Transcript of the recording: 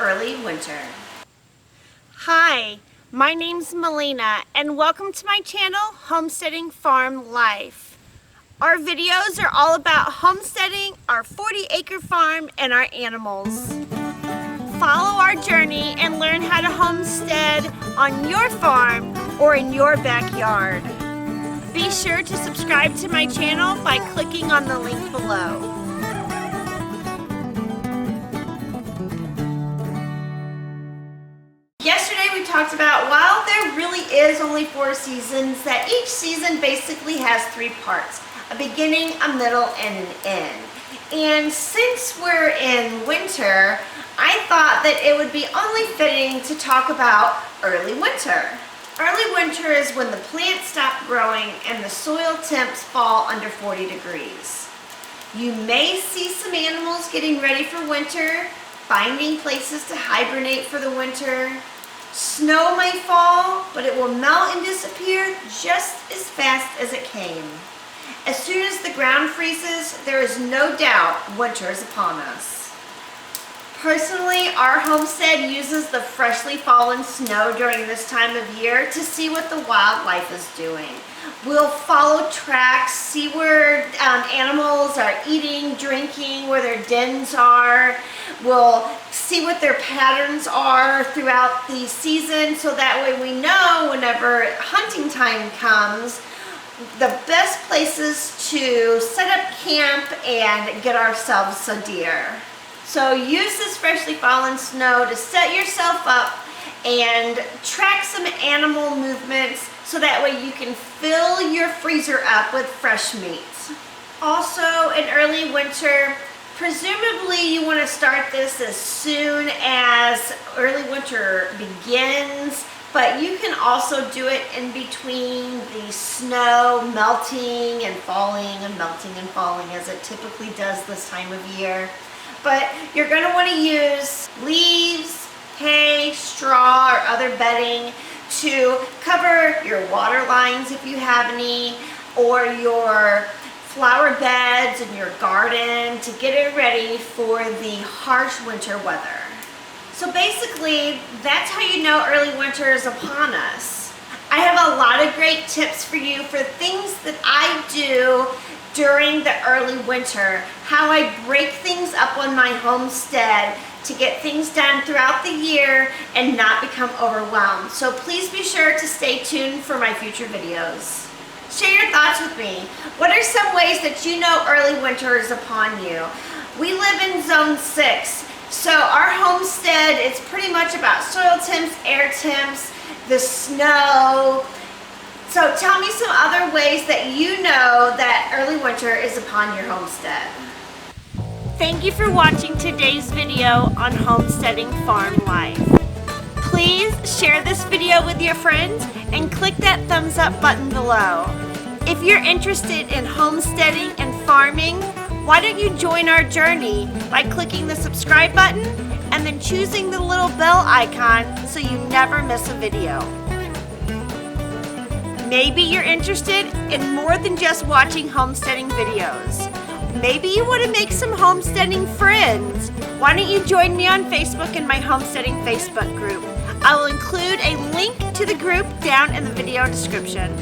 early winter. Hi, my name's Melina and welcome to my channel, Homesteading Farm Life. Our videos are all about homesteading, our 40-acre farm, and our animals. Follow our journey and learn how to homestead on your farm or in your backyard. Be sure to subscribe to my channel by clicking on the link below. Yesterday we talked about, while there really is only 4 seasons, that each season basically has 3 parts: a beginning, a middle, and an end. And since we're in winter, I thought that it would be only fitting to talk about early winter. Early winter is when the plants stop growing and the soil temps fall under 40 degrees. You may see some animals getting ready for winter, finding places to hibernate for the winter. Snow may fall, but it will melt and disappear just as fast as it came. As soon as the ground freezes, there is no doubt winter is upon us. Personally, our homestead uses the freshly fallen snow during this time of year to see what the wildlife is doing. We'll follow tracks, see where animals are eating, drinking, where their dens are. We'll see what their patterns are throughout the season, so that way we know whenever hunting time comes, the best places to set up camp and get ourselves some deer. So use this freshly fallen snow to set yourself up and track some animal movements, so that way you can fill your freezer up with fresh meat. Also, in early winter, presumably you want to start this as soon as early winter begins, but you can also do it in between the snow melting and falling and melting and falling, as it typically does this time of year. But you're going to want to use leaves, hay, straw, or other bedding to cover your water lines if you have any, or your flower beds in your garden, to get it ready for the harsh winter weather. So basically, that's how you know early winter is upon us. I have a lot of great tips for you for things that I do during the early winter, how I break things up on my homestead to get things done throughout the year and not become overwhelmed. So please be sure to stay tuned for my future videos. Share your thoughts with me. What are some ways that you know early winter is upon you? We live in zone 6, so our homestead is pretty much about soil temps, air temps, the snow. So tell me some other ways that you know that early winter is upon your homestead. Thank you for watching today's video on Homesteading Farm Life. Please share this video with your friends and click that thumbs up button below. If you're interested in homesteading and farming, why don't you join our journey by clicking the subscribe button and then choosing the little bell icon so you never miss a video. Maybe you're interested in more than just watching homesteading videos. Maybe you want to make some homesteading friends. Why don't you join me on Facebook in my homesteading Facebook group? I will include a link to the group down in the video description.